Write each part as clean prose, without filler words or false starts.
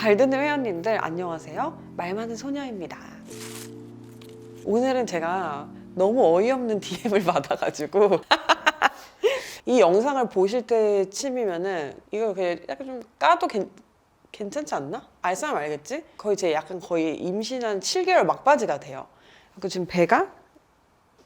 잘 듣는 회원님들 안녕하세요. 말 많은 소녀입니다. 오늘은 제가 너무 어이없는 DM을 받아가지고 이 영상을 보실 때 침이면은 이거 그냥 약간 좀 까도 괜찮지 않나? 알 사람 알겠지? 거의 임신한 7개월 막바지가 돼요. 그 지금 배가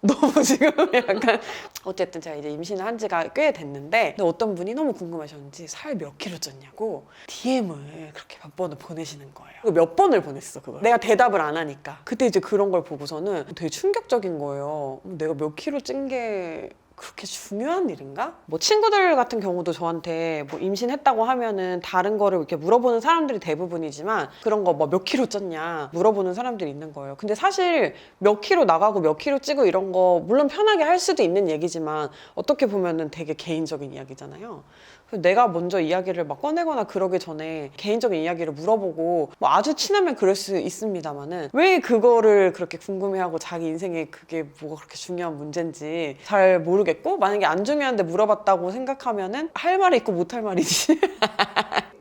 너무 지금 약간 어쨌든 제가 이제 임신을 한 지가 꽤 됐는데 근데 어떤 분이 너무 궁금하셨는지 살 몇 킬로 쪘냐고 DM을 그렇게 몇 번을 보내시는 거예요. 몇 번을 보냈어 그걸. 내가 대답을 안 하니까. 그때 이제 그런 걸 보고서는 되게 충격적인 거예요. 내가 몇 킬로 찐 게 그렇게 중요한 일인가? 뭐 친구들 같은 경우도 저한테 뭐 임신했다고 하면은 다른 거를 이렇게 물어보는 사람들이 대부분이지만 그런 거 뭐 몇 킬로 쪘냐 물어보는 사람들이 있는 거예요. 근데 사실 몇 킬로 나가고 몇 킬로 찌고 이런 거 물론 편하게 할 수도 있는 얘기지만 어떻게 보면은 되게 개인적인 이야기잖아요. 그래서 내가 먼저 이야기를 막 꺼내거나 그러기 전에 개인적인 이야기를 물어보고 뭐 아주 친하면 그럴 수 있습니다만은 왜 그거를 그렇게 궁금해하고 자기 인생에 그게 뭐가 그렇게 중요한 문제인지 잘 모르겠고 만약에 안 중요한데 물어봤다고 생각하면은 할 말이 있고 못 할 말이지.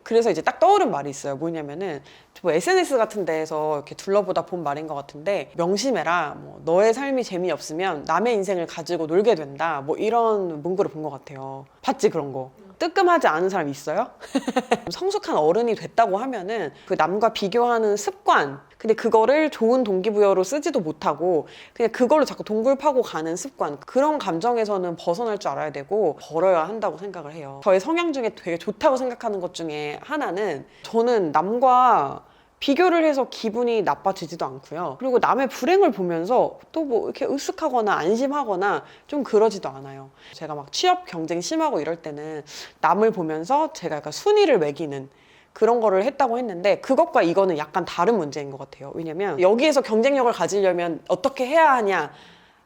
그래서 이제 딱 떠오른 말이 있어요. 뭐냐면은 뭐 SNS 같은 데에서 이렇게 둘러보다 본 말인 것 같은데 명심해라. 뭐 너의 삶이 재미없으면 남의 인생을 가지고 놀게 된다. 뭐 이런 문구를 본 것 같아요. 봤지 그런 거? 뜨끔하지 않은 사람 있어요? 성숙한 어른이 됐다고 하면은 그 남과 비교하는 습관 근데 그거를 좋은 동기부여로 쓰지도 못하고 그냥 그걸로 자꾸 동굴 파고 가는 습관 그런 감정에서는 벗어날 줄 알아야 되고 버려야 한다고 생각을 해요. 저의 성향 중에 되게 좋다고 생각하는 것 중에 하나는 저는 남과 비교를 해서 기분이 나빠지지도 않고요. 그리고 남의 불행을 보면서 또 뭐 이렇게 으쓱하거나 안심하거나 좀 그러지도 않아요. 제가 막 취업 경쟁 심하고 이럴 때는 남을 보면서 제가 약간 순위를 매기는 그런 거를 했다고 했는데 그것과 이거는 약간 다른 문제인 것 같아요. 왜냐면 여기에서 경쟁력을 가지려면 어떻게 해야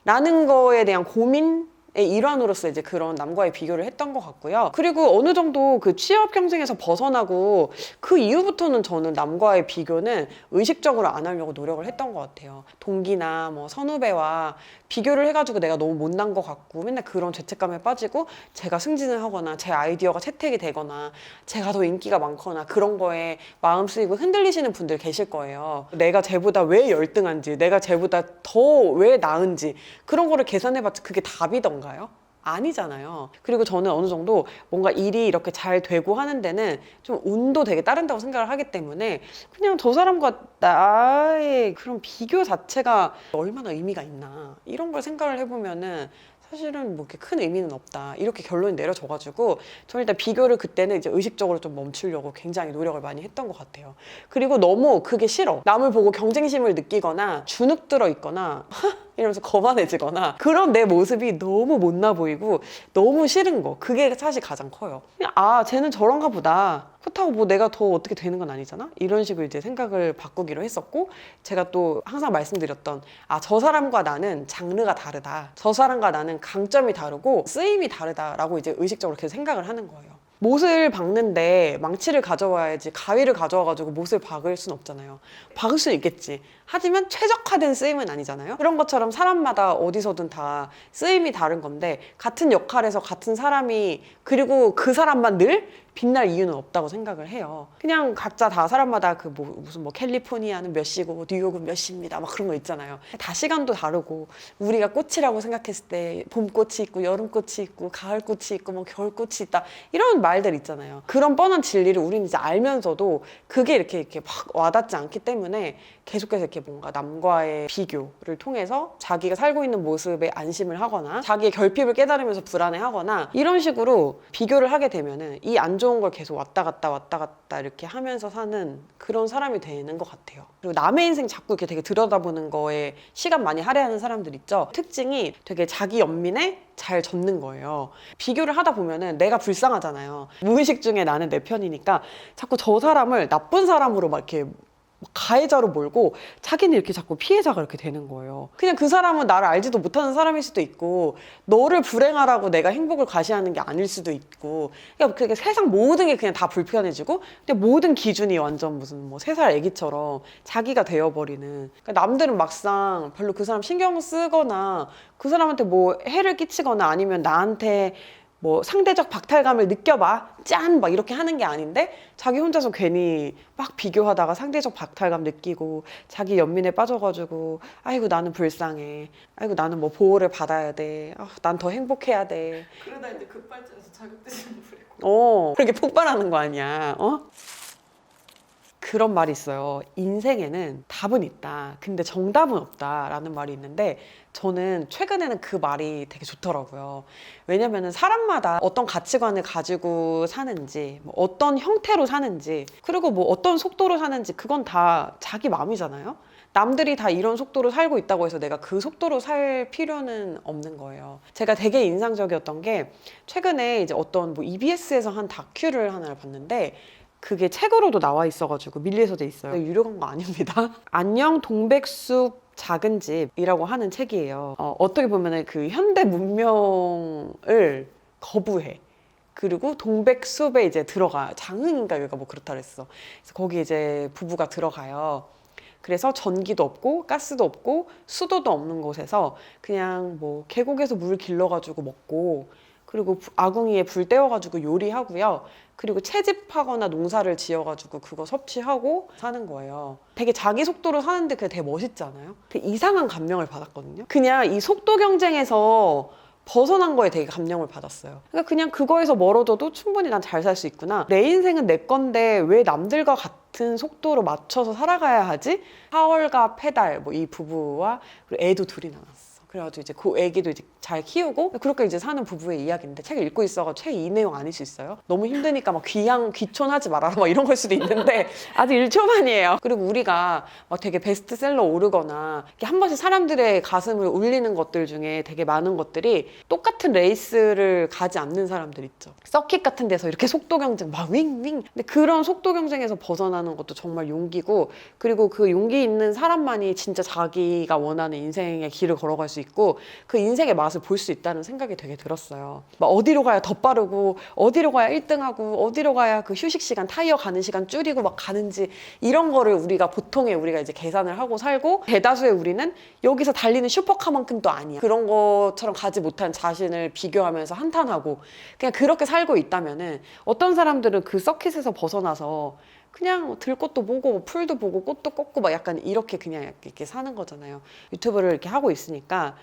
하냐라는 거에 대한 고민의 일환으로서 이제 그런 남과의 비교를 했던 것 같고요. 그리고 어느 정도 그 취업 경쟁에서 벗어나고 그 이후부터는 저는 남과의 비교는 의식적으로 안 하려고 노력을 했던 것 같아요. 동기나 뭐 선후배와 비교를 해가지고 내가 너무 못난 것 같고 맨날 그런 죄책감에 빠지고 제가 승진을 하거나 제 아이디어가 채택이 되거나 제가 더 인기가 많거나 그런 거에 마음 쓰이고 흔들리시는 분들 계실 거예요. 내가 쟤보다 왜 열등한지 내가 쟤보다 더 왜 나은지 그런 거를 계산해봤자 그게 답이던가요? 아니잖아요. 그리고 저는 어느 정도 뭔가 일이 이렇게 잘 되고 하는 데는 좀 운도 되게 따른다고 생각을 하기 때문에 그냥 저 사람과 나의 그런 비교 자체가 얼마나 의미가 있나 이런 걸 생각을 해보면은 사실은 뭐 이렇게 큰 의미는 없다 이렇게 결론이 내려져가지고 저는 일단 비교를 그때는 이제 의식적으로 좀 멈추려고 굉장히 노력을 많이 했던 것 같아요. 그리고 너무 그게 싫어. 남을 보고 경쟁심을 느끼거나 주눅 들어 있거나 이러면서 거만해지거나 그런 내 모습이 너무 못나 보이고 너무 싫은 거 그게 사실 가장 커요. 그냥 아 쟤는 저런가 보다 그렇다고 뭐 내가 더 어떻게 되는 건 아니잖아 이런 식으로 이제 생각을 바꾸기로 했었고 제가 또 항상 말씀드렸던 아 저 사람과 나는 장르가 다르다 저 사람과 나는 강점이 다르고 쓰임이 다르다라고 이제 의식적으로 계속 생각을 하는 거예요. 못을 박는데 망치를 가져와야지 가위를 가져와가지고 못을 박을 순 없잖아요. 박을 수는 있겠지. 하지만 최적화된 쓰임은 아니잖아요. 그런 것처럼 사람마다 어디서든 다 쓰임이 다른 건데 같은 역할에서 같은 사람이 그리고 그 사람만 늘 빛날 이유는 없다고 생각을 해요. 그냥 각자 다 사람마다 그 무슨 뭐 캘리포니아는 몇 시고 뉴욕은 몇 시입니다 막 그런 거 있잖아요. 다 시간도 다르고 우리가 꽃이라고 생각했을 때 봄꽃이 있고 여름꽃이 있고 가을꽃이 있고 뭐 겨울꽃이 있다 이런 말들 있잖아요. 그런 뻔한 진리를 우리는 이제 알면서도 그게 이렇게 막 와닿지 않기 때문에 계속해서 이렇게 뭔가 남과의 비교를 통해서 자기가 살고 있는 모습에 안심을 하거나 자기의 결핍을 깨달으면서 불안해하거나 이런 식으로 비교를 하게 되면은 이 안 좋은 걸 계속 왔다 갔다 이렇게 하면서 사는 그런 사람이 되는 것 같아요. 그리고 남의 인생 자꾸 이렇게 되게 들여다보는 거에 시간 많이 할애하는 사람들 있죠. 특징이 되게 자기 연민에 잘 젖는 거예요. 비교를 하다 보면은 내가 불쌍하잖아요. 무의식 중에 나는 내 편이니까 자꾸 저 사람을 나쁜 사람으로 막 이렇게 가해자로 몰고 자기는 이렇게 자꾸 피해자가 이렇게 되는 거예요. 그냥 그 사람은 나를 알지도 못하는 사람일 수도 있고 너를 불행하라고 내가 행복을 과시하는 게 아닐 수도 있고 그러니까 그게 세상 모든 게 그냥 다 불편해지고 근데 모든 기준이 완전 무슨 뭐 3살 애기처럼 자기가 되어버리는 그러니까 남들은 막상 별로 그 사람 신경 쓰거나 그 사람한테 뭐 해를 끼치거나 아니면 나한테 뭐 상대적 박탈감을 느껴봐 짠 막 이렇게 하는 게 아닌데 자기 혼자서 괜히 막 비교하다가 상대적 박탈감 느끼고 자기 연민에 빠져가지고 아이고 나는 불쌍해, 아이고 나는 뭐 보호를 받아야 돼, 난 더 행복해야 돼. 그러다 이제 급발진해서 자격지심 부리고. 그렇게 폭발하는 거 아니야. 그런 말이 있어요. 인생에는 답은 있다. 근데 정답은 없다라는 말이 있는데 저는 최근에는 그 말이 되게 좋더라고요. 왜냐면은 사람마다 어떤 가치관을 가지고 사는지, 뭐 어떤 형태로 사는지, 그리고 뭐 어떤 속도로 사는지 그건 다 자기 마음이잖아요. 남들이 다 이런 속도로 살고 있다고 해서 내가 그 속도로 살 필요는 없는 거예요. 제가 되게 인상적이었던 게 최근에 이제 어떤 뭐 EBS에서 한 다큐를 하나를 봤는데 그게 책으로도 나와 있어가지고 밀리에서 돼 있어요. 유료 광고 아닙니다. 안녕 동백숲 작은 집이라고 하는 책이에요. 어떻게 보면은 그 현대 문명을 거부해. 그리고 동백숲에 이제 들어가. 장흥인가 여기가 뭐 그렇다 그랬어. 그래서 거기 이제 부부가 들어가요. 그래서 전기도 없고 가스도 없고 수도도 없는 곳에서 그냥 뭐 계곡에서 물 길러가지고 먹고, 그리고 아궁이에 불 때워가지고 요리하고요. 그리고 채집하거나 농사를 지어가지고 그거 섭취하고 사는 거예요. 되게 자기 속도로 사는데 그게 되게 멋있지 않아요? 되게 이상한 감명을 받았거든요. 그냥 이 속도 경쟁에서 벗어난 거에 되게 감명을 받았어요. 그러니까 그냥 그거에서 멀어져도 충분히 난 잘 살 수 있구나. 내 인생은 내 건데 왜 남들과 같은 속도로 맞춰서 살아가야 하지? 하월과 페달, 뭐 이 부부와 그리고 애도 둘이 낳았어. 그래가지고 이제 그 애기도 이제 잘 키우고 그렇게 이제 사는 부부의 이야기인데 책을 읽고 있어가지고 책 이 내용 아닐 수 있어요? 너무 힘드니까 막 귀촌하지 말아라 막 이런 걸 수도 있는데 아직 1초만이에요. 그리고 우리가 막 되게 베스트셀러 오르거나 이렇게 한 번씩 사람들의 가슴을 울리는 것들 중에 되게 많은 것들이 똑같은 레이스를 가지 않는 사람들 있죠. 서킷 같은 데서 이렇게 속도 경쟁 막 윙윙. 근데 그런 속도 경쟁에서 벗어나는 것도 정말 용기고, 그리고 그 용기 있는 사람만이 진짜 자기가 원하는 인생의 길을 걸어갈 수 있고 그 인생의 맛을 볼 수 있다는 생각이 되게 들었어요. 막 어디로 가야 더 빠르고 어디로 가야 1등하고 어디로 가야 그 휴식 시간 타이어 가는 시간 줄이고 막 가는지 이런 거를 우리가 이제 계산을 하고 살고, 대다수의 우리는 여기서 달리는 슈퍼카만큼도 아니야. 그런 것처럼 가지 못한 자신을 비교하면서 한탄하고 그냥 그렇게 살고 있다면은 어떤 사람들은 그 서킷에서 벗어나서 그냥 들꽃도 보고 풀도 보고 꽃도 꽂고 막 약간 이렇게 그냥 이렇게 사는 거잖아요. 유튜브를 이렇게 하고 있으니까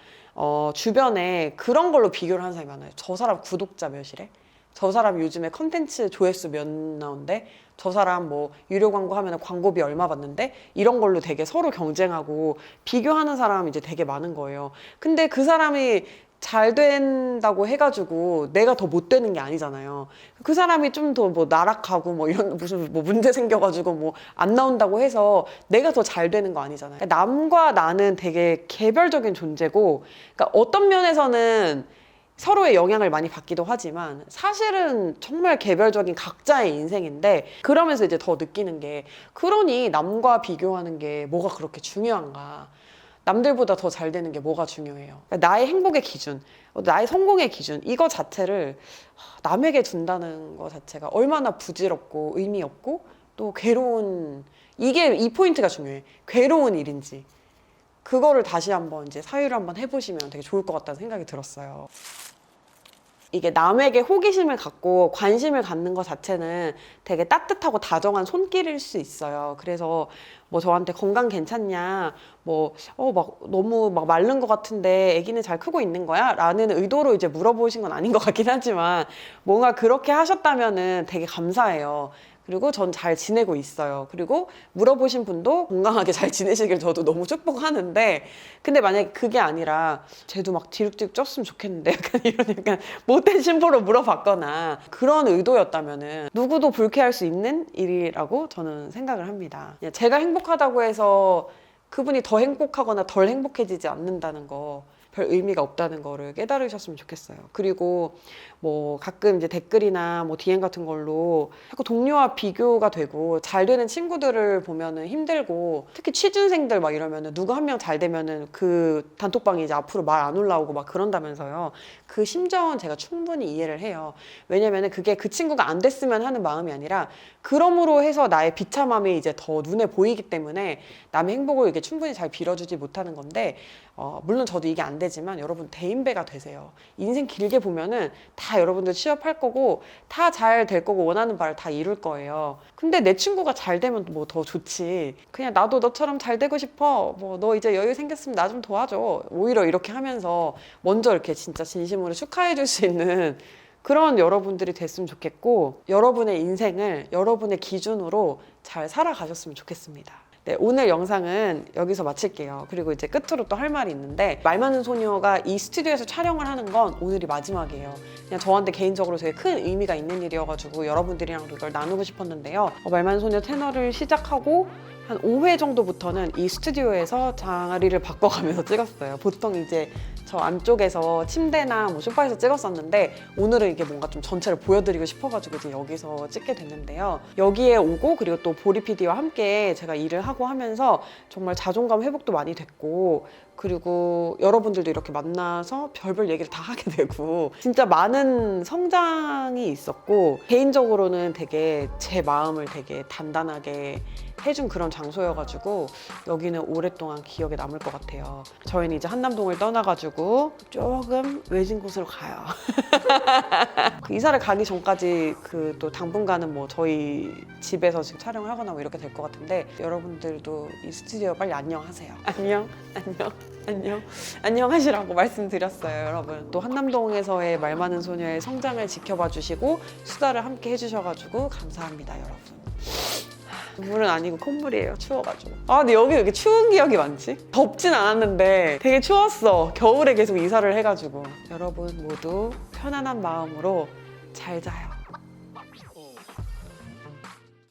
주변에 그런 걸로 비교를 하는 사람이 많아요. 저 사람 구독자 몇이래? 저 사람 요즘에 컨텐츠 조회수 몇 나온대? 저 사람 뭐 유료 광고 하면 광고비 얼마 받는데? 이런 걸로 되게 서로 경쟁하고 비교하는 사람이 이제 되게 많은 거예요. 근데 그 사람이 잘 된다고 해가지고 내가 더 못 되는 게 아니잖아요. 그 사람이 좀 더 뭐 나락하고 뭐 이런 무슨 뭐 문제 생겨가지고 뭐 안 나온다고 해서 내가 더 잘 되는 거 아니잖아요. 그러니까 남과 나는 되게 개별적인 존재고, 그러니까 어떤 면에서는 서로의 영향을 많이 받기도 하지만 사실은 정말 개별적인 각자의 인생인데, 그러면서 이제 더 느끼는 게, 그러니 남과 비교하는 게 뭐가 그렇게 중요한가? 남들보다 더 잘 되는 게 뭐가 중요해요? 그러니까 나의 행복의 기준, 나의 성공의 기준, 이거 자체를 남에게 둔다는 거 자체가 얼마나 부질없고 의미 없고 또 괴로운, 이게 이 포인트가 중요해. 괴로운 일인지 그거를 다시 한번 이제 사유를 한번 해보시면 되게 좋을 것 같다는 생각이 들었어요. 이게 남에게 호기심을 갖고 관심을 갖는 것 자체는 되게 따뜻하고 다정한 손길일 수 있어요. 그래서 뭐 저한테 건강 괜찮냐, 뭐 막 너무 막 마른 것 같은데 아기는 잘 크고 있는 거야? 라는 의도로 이제 물어보신 건 아닌 것 같긴 하지만 뭔가 그렇게 하셨다면은 되게 감사해요. 그리고 전 잘 지내고 있어요. 그리고 물어보신 분도 건강하게 잘 지내시길 저도 너무 축복하는데, 근데 만약에 그게 아니라 쟤도 막 뒤룩뒤룩 쪘으면 좋겠는데 약간 이런 약간 못된 심보로 물어봤거나 그런 의도였다면은 누구도 불쾌할 수 있는 일이라고 저는 생각을 합니다. 제가 행복하다고 해서 그분이 더 행복하거나 덜 행복해지지 않는다는 거, 별 의미가 없다는 거를 깨달으셨으면 좋겠어요. 그리고 뭐 가끔 이제 댓글이나 뭐 DM 같은 걸로 자꾸 동료와 비교가 되고 잘 되는 친구들을 보면은 힘들고, 특히 취준생들 막 이러면은 누구 한 명 잘 되면은 그 단톡방에 이제 앞으로 말 안 올라오고 막 그런다면서요. 그 심정은 제가 충분히 이해를 해요. 왜냐면은 그게 그 친구가 안 됐으면 하는 마음이 아니라 그럼으로 해서 나의 비참함이 이제 더 눈에 보이기 때문에 남의 행복을 이게 충분히 잘 빌어주지 못하는 건데, 물론 저도 이게 안 안 되지만 여러분 대인배가 되세요. 인생 길게 보면은 다 여러분들 취업할 거고 다 잘 될 거고 원하는 바를 다 이룰 거예요. 근데 내 친구가 잘 되면 뭐 더 좋지. 그냥 나도 너처럼 잘 되고 싶어. 뭐 너 이제 여유 생겼으면 나 좀 도와줘. 오히려 이렇게 하면서 먼저 이렇게 진짜 진심으로 축하해 줄 수 있는 그런 여러분들이 됐으면 좋겠고 여러분의 인생을 여러분의 기준으로 잘 살아가셨으면 좋겠습니다. 네, 오늘 영상은 여기서 마칠게요. 그리고 이제 끝으로 또 할 말이 있는데 말 많은 소녀가 이 스튜디오에서 촬영을 하는 건 오늘이 마지막이에요. 그냥 저한테 개인적으로 되게 큰 의미가 있는 일이어가지고 여러분들이랑도 이걸 나누고 싶었는데요. 말 많은 소녀 채널을 시작하고 한 5회 정도부터는 이 스튜디오에서 자리를 바꿔가면서 찍었어요. 보통 이제 저 안쪽에서 침대나 뭐 소파에서 찍었었는데 오늘은 이게 뭔가 좀 전체를 보여드리고 싶어가지고 이제 여기서 찍게 됐는데요. 여기에 오고 그리고 또 보리 PD와 함께 제가 일을 하고 하면서 정말 자존감 회복도 많이 됐고 그리고 여러분들도 이렇게 만나서 별별 얘기를 다 하게 되고 진짜 많은 성장이 있었고 개인적으로는 되게 제 마음을 되게 단단하게 해준 그런 장소여가지고 여기는 오랫동안 기억에 남을 것 같아요. 저희는 이제 한남동을 떠나가지고 조금 외진 곳으로 가요. 그 이사를 가기 전까지 그 또 당분간은 뭐 저희 집에서 지금 촬영을 하거나 뭐 이렇게 될 것 같은데 여러분들도 이 스튜디오 빨리 안녕하세요. 안녕 하시라고 말씀드렸어요. 여러분 또 한남동에서의 말 많은 소녀의 성장을 지켜봐 주시고 수다를 함께 해주셔가지고 감사합니다. 여러분 물은 아니고 콧물이에요. 추워가지고. 근데 여기 왜 이렇게 추운 기억이 많지? 덥진 않았는데 되게 추웠어. 겨울에 계속 이사를 해가지고. 여러분 모두 편안한 마음으로 잘 자요.